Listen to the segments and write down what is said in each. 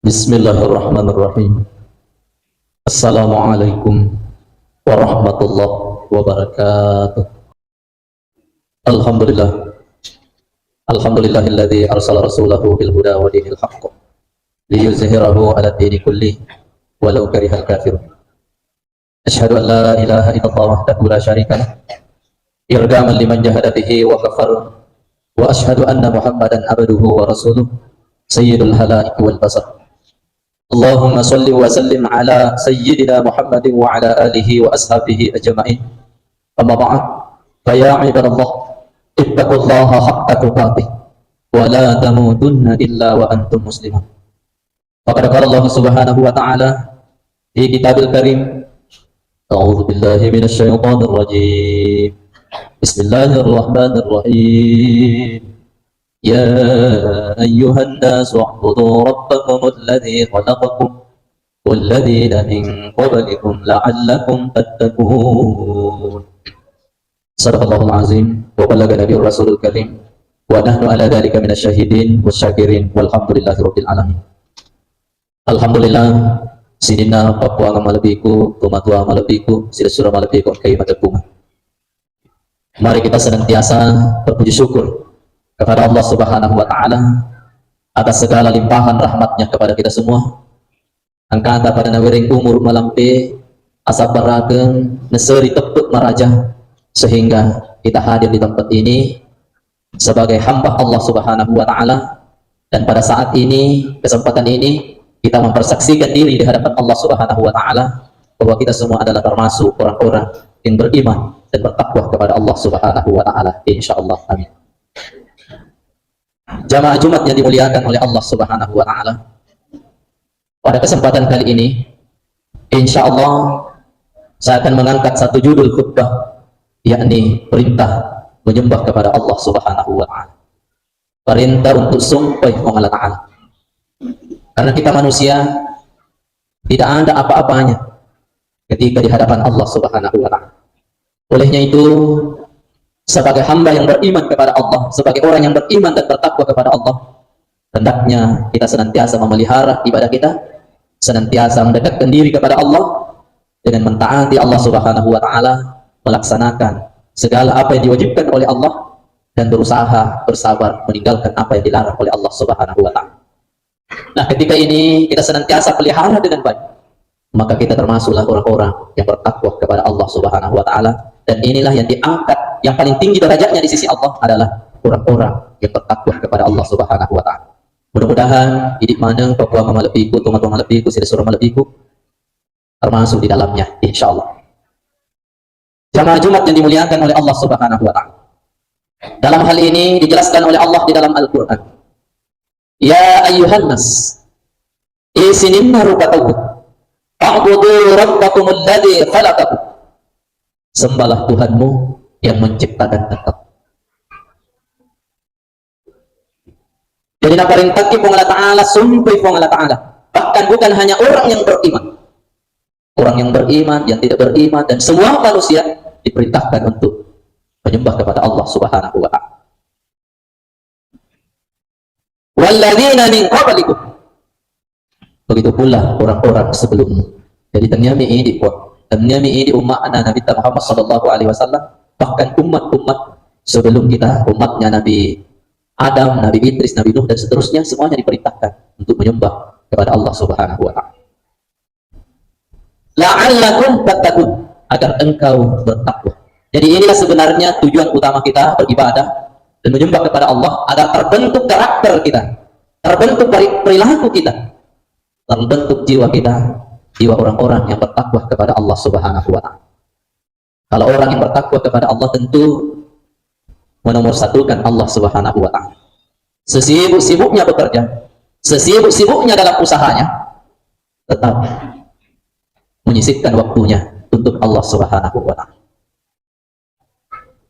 Bismillahirrahmanirrahim. Assalamualaikum warahmatullahi wabarakatuh. Alhamdulillah. Alhamdulillahilladzi arsala rasulahu bil huda wa dinil haqq liyuzhirahu 'ala ad-dini kulli walau karihal kafirun. Asyhadu an la ilaha illallah wahdahu la syarika lah irgaman liman jahada bihi wa kafar, wa asyhadu anna Muhammadan abduhu wa rasuluh sayyidul halaik wal basar. Allahumma salli wa sallim ala sayyidina Muhammadin wa ala alihi wa ashabihi ajma'in. Amma ba'd, fa ya ibadallah, ittaqullaha haqqa tuqatih wa la tamutunna illa wa antum muslimun. Faqad qala Allah subhanahu wa ta'ala fi kitabil karim, a'udzu billahi minasy syaithanir rajim. Bismillahirrahmanirrahim. Ya ayyuhan nasu u'budu rabbakum alladzi khalaqakum walladzina min qablikum la'allakum tattaqun. Shadaqallahul azim wa balaga nabiyyur rasulul karim wa nahnu ala dzalika minasy syahidin wasyakirin walhamdulillahirabbil alamin. Alhamdulillah sidina Papua ngalabiku tumatua malabiku sira-sira malabiku kay matapuma. Mari kita senantiasa berpuji syukur kepada Allah Subhanahu wa ta'ala atas segala limpahan rahmatnya kepada kita semua. Angkata pada nawiring umur malampe asap barageng neseri tepuk maraja sehingga kita hadir di tempat ini sebagai hamba Allah Subhanahu wa ta'ala, dan pada saat ini, kesempatan ini kita mempersaksikan diri di hadapan Allah Subhanahu wa ta'ala bahwa kita semua adalah termasuk orang-orang yang beriman dan bertakwa kepada Allah Subhanahu wa ta'ala, insyaallah. Amin. Jamaah Jumat yang dimuliakan oleh Allah Subhanahu wa ta'ala, pada kesempatan kali ini insyaallah saya akan mengangkat satu judul khutbah, yakni perintah menyembah kepada Allah Subhanahu wa ta'ala, perintah untuk sumpah Allah ta'ala. Karena kita manusia tidak ada apa-apanya ketika di hadapan Allah Subhanahu wa ta'ala. Olehnya itu, sebagai hamba yang beriman kepada Allah, sebagai orang yang beriman dan bertakwa kepada Allah, hendaknya kita senantiasa memelihara ibadah kita, senantiasa mendekatkan diri kepada Allah dengan mentaati Allah Subhanahu wa ta'ala, melaksanakan segala apa yang diwajibkan oleh Allah, dan berusaha bersabar meninggalkan apa yang dilarang oleh Allah Subhanahu wa ta'ala. Nah, ketika ini kita senantiasa pelihara dengan baik, maka kita termasuklah orang-orang yang bertakwa kepada Allah Subhanahu wa ta'ala, dan inilah yang diangkat, yang paling tinggi derajatnya di sisi Allah adalah orang-orang yang bertakwa kepada Allah Subhanahu wa ta'ala. Mudah-mudahan hidup maneng Papua mamalepiku, tumatwa malepiku, sira-sira malepiku termasuk di dalamnya, insyaallah. Jamaah Jumat yang dimuliakan oleh Allah Subhanahu wa ta'ala, dalam hal ini dijelaskan oleh Allah di dalam Al-Quran. Ya ayyuhan nas, isinimna rubatahu a'budu rabbakum alladzi khalaqakum. Sembahlah Tuhanmu yang menciptakan engkau. Jadi naparintaki pong Allah Ta'ala, sumpah pong Allah Ta'ala. Bahkan bukan hanya orang yang beriman, orang yang beriman, yang tidak beriman, dan semua manusia diperintahkan untuk menyembah kepada Allah Subhanahu wa ta'ala. Walladzina min qablikum, begitu pula orang-orang sebelummu. Jadi tanyami ini pun, tanyami ini umat Nabi Muhammad sallallahu alaihi wasallam, bahkan umat-umat sebelum kita, umatnya Nabi Adam, Nabi Idris, Nabi Nuh, dan seterusnya, semuanya diperintahkan untuk menyembah kepada Allah Subhanahu wa ta'ala. La'allakum tattaqun, agar engkau bertakwa. Jadi inilah sebenarnya tujuan utama kita beribadah dan menyembah kepada Allah, agar terbentuk karakter kita, terbentuk perilaku kita, terbentuk jiwa kita, jiwa orang-orang yang bertakwa kepada Allah Subhanahu wa ta'ala. Kalau orang yang bertakwa kepada Allah tentu menomorsatukan Allah Subhanahu wa ta'ala. Sesibuk-sibuknya bekerja, sesibuk-sibuknya dalam usahanya, tetap menyisipkan waktunya untuk Allah Subhanahu wa ta'ala.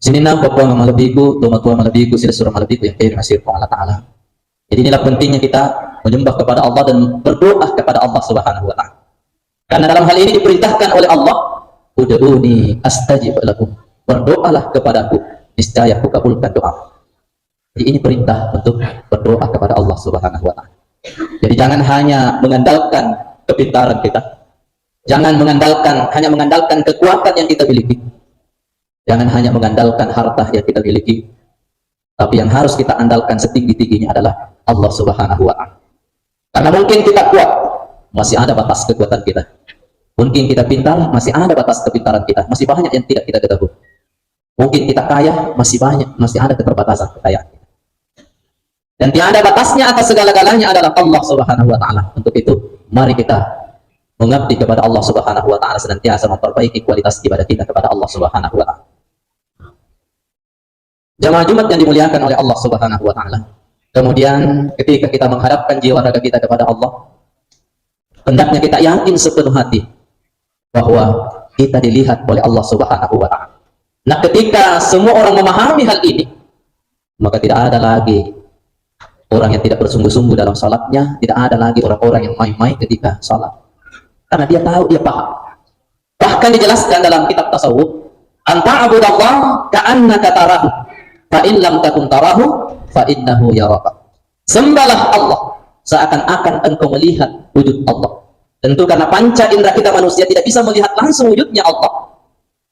Sinina Papua mamalebiku, tumatua malebiku, sira-sira malebiku yang kaya masih Allah ta'ala. Jadi inilah pentingnya kita menyembah kepada Allah dan berdoa kepada Allah Subhanahu wa ta'ala. Karena dalam hal ini diperintahkan oleh Allah, ud'uni astajib lakum, berdoalah kepadaku, niscaya aku kabulkan doa. Jadi ini perintah untuk berdoa kepada Allah Subhanahu wa ta'ala. Jadi jangan hanya mengandalkan kepintaran kita, jangan hanya mengandalkan kekuatan yang kita miliki, jangan hanya mengandalkan harta yang kita miliki, tapi yang harus kita andalkan setinggi-tingginya adalah Allah Subhanahu wa Ta'ala. Karena mungkin kita kuat, masih ada batas kekuatan kita. Mungkin kita pintar, masih ada batas kepintaran kita, masih banyak yang tidak kita ketahui. Mungkin kita kaya, masih ada keterbatasan kekayaan kita. Dan tiada batasnya atas segala-galanya adalah Allah Subhanahu wa Ta'ala. Untuk itu, mari kita mengabdi kepada Allah Subhanahu wa Ta'ala, senantiasa memperbaiki kualitas ibadah kita kepada Allah Subhanahu wa Ta'ala. Jamaah Jumat yang dimuliakan oleh Allah Subhanahu wa Ta'ala. Kemudian ketika kita menghadapkan jiwa raga kita kepada Allah, hendaknya kita yakin sepenuh hati bahwa kita dilihat oleh Allah Subhanahu wa Ta'ala. Nah, ketika semua orang memahami hal ini, maka tidak ada lagi orang yang tidak bersungguh-sungguh dalam salatnya, tidak ada lagi orang-orang yang main-main ketika salat. Karena dia tahu, dia paham. Bahkan dijelaskan dalam kitab tasawuf, anta'budallah ka'annaka tarahu, fa in lam takun tarahu, fa innahu yaraka. Sembahlah Allah seakan-akan engkau melihat wujud Allah. Tentu karena panca indera kita manusia tidak bisa melihat langsung wujudnya Allah.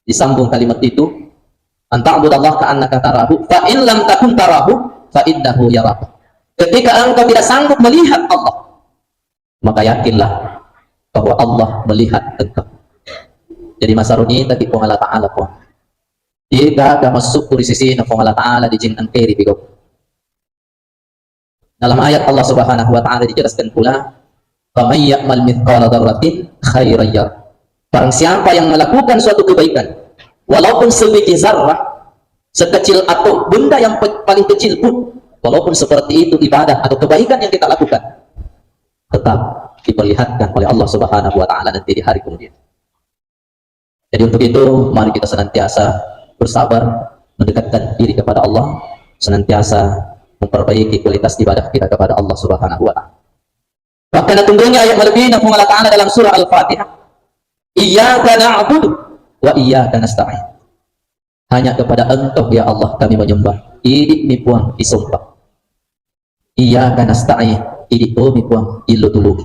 Disambung kalimat itu, anta'budallah ka'annaka tarahu, fa in lam takun tarahu, fa innahu yaraka. Ketika engkau tidak sanggup melihat Allah, maka yakinlah bahwa Allah melihat engkau. Jadi masaruni tadi po Allah Ta'ala po. Jika ka masuk di sisi na po Allah Ta'ala di jin angkeri bigo. Dalam ayat Allah Subhanahu wa Ta'ala dijelaskan pula, "Faman ya'mal mithqala dzarratin khairan yarah." Barang siapa yang melakukan suatu kebaikan, walaupun sebiji zarrah, sekecil atom, benda yang paling kecil pun, walaupun seperti itu ibadah atau kebaikan yang kita lakukan, tetap diperlihatkan oleh Allah Subhanahu wa Ta'ala nanti di hari kemudian. Jadi untuk itu, mari kita senantiasa bersabar, mendekatkan diri kepada Allah, senantiasa memperbaiki kualitas ibadah kita kepada Allah Subhanahu wa Ta'ala. Bahkan tunggunya ayat melebihi nafung Allah Ta'ala dalam surah Al-Fatihah, iyyaka na'budu wa iyyaka nasta'in. Hanya kepada engkau ya Allah kami menyembah, idik mipuang disumpah. Iyyaka nasta'in, idik mipuang ilutulu.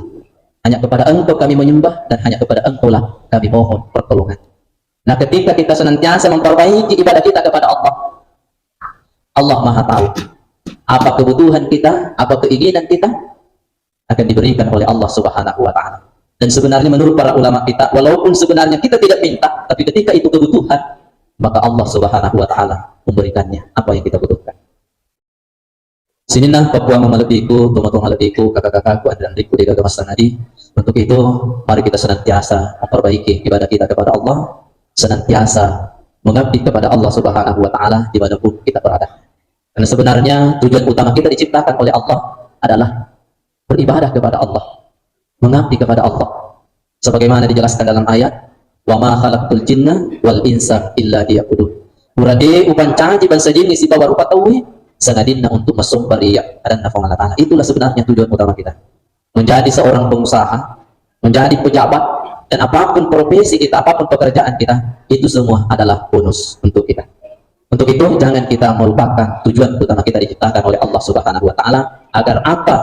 Hanya kepada engkau kami menyembah, dan hanya kepada engkau lah kami mohon pertolongan. Nah, ketika kita senantiasa memperbaiki ibadah kita kepada Allah, Allah Maha tahu apa kebutuhan kita, apa keinginan kita, akan diberikan oleh Allah Subhanahu wa Ta'ala. Dan sebenarnya menurut para ulama kita, walaupun sebenarnya kita tidak minta, tapi ketika itu kebutuhan, maka Allah Subhanahu wa Ta'ala memberikannya apa yang kita butuhkan. Sinilah Papua memalebiku, tumatong malebiku, kakak-kakakku, dan adikku di Gagamas Tanadi. Untuk itu, mari kita senantiasa memperbaiki ibadah kita kepada Allah, senantiasa mengabdi kepada Allah Subhanahu wa Ta'ala dimanapun kita berada. Karena sebenarnya tujuan utama kita diciptakan oleh Allah adalah beribadah kepada Allah, mengabdi kepada Allah. Sebagaimana dijelaskan dalam ayat, wa ma khalaqtul jinna wal insa illa liya'budun. Urade upan caji ban sajini si bawa rupa tawi sangadinna untuk masumbar iya dan nafang Allah Ta'ala. Itulah sebenarnya tujuan utama kita. Menjadi seorang pengusaha, menjadi pejabat, dan apapun profesi kita, apapun pekerjaan kita, itu semua adalah bonus untuk kita. Untuk itu jangan kita melupakan tujuan utama kita diciptakan oleh Allah Subhanahu wa Ta'ala, agar apa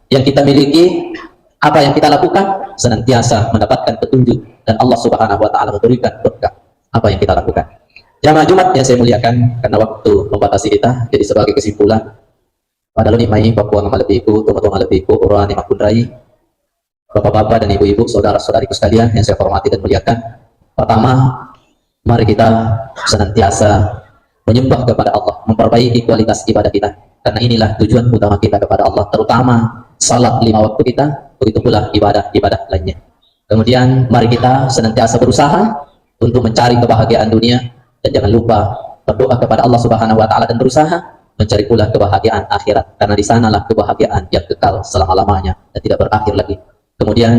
yang kita miliki, apa yang kita lakukan senantiasa mendapatkan petunjuk, dan Allah Subhanahu wa Ta'ala memberikan berkah apa yang kita lakukan. Jamaah Jumat yang saya muliakan, karena waktu membatasi kita, jadi sebagai kesimpulan, pada luni mai Papua ngamalebiku, tumatong ngalebiku, urani makundrai, bapak-bapak dan ibu-ibu, saudara-saudariku sekalian yang saya hormati dan muliakan. Pertama, mari kita senantiasa menyembah kepada Allah, memperbaiki kualitas ibadah kita, karena inilah tujuan utama kita kepada Allah, terutama salat 5 waktu kita, begitu pula ibadah-ibadah lainnya. Kemudian mari kita senantiasa berusaha untuk mencari kebahagiaan dunia, dan jangan lupa berdoa kepada Allah Subhanahu wa Ta'ala, dan berusaha mencari pula kebahagiaan akhirat, karena di sanalah kebahagiaan yang kekal selama-lamanya dan tidak berakhir lagi. Kemudian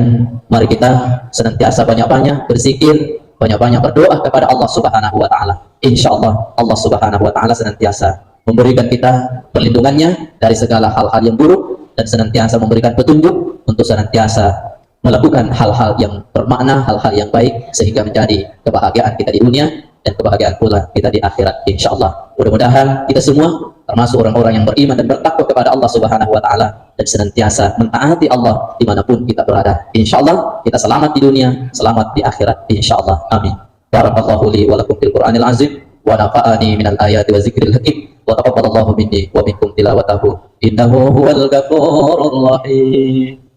mari kita senantiasa banyak-banyak berzikir, banyak-banyak berdoa kepada Allah Subhanahu wa Ta'ala. Insya Allah Allah Subhanahu wa Ta'ala senantiasa memberikan kita perlindungannya dari segala hal-hal yang buruk, dan senantiasa memberikan petunjuk untuk senantiasa melakukan hal-hal yang bermakna, hal-hal yang baik, sehingga menjadi kebahagiaan kita di dunia, dan kebahagiaan pula kita di akhirat insyaallah. Mudah-mudahan kita semua termasuk orang-orang yang beriman dan bertakwa kepada Allah Subhanahu wa taala dan senantiasa mentaati Allah dimanapun kita berada. Insyaallah kita selamat di dunia, selamat di akhirat insyaallah. Amin. Barakallahu li wa lakum fil Qur'anil azim wa nafa'ani minal ayati wa zikril hakim wa taqabbalallahu minni wa minkum tilawatahu innahu huwal ghafurur rahim.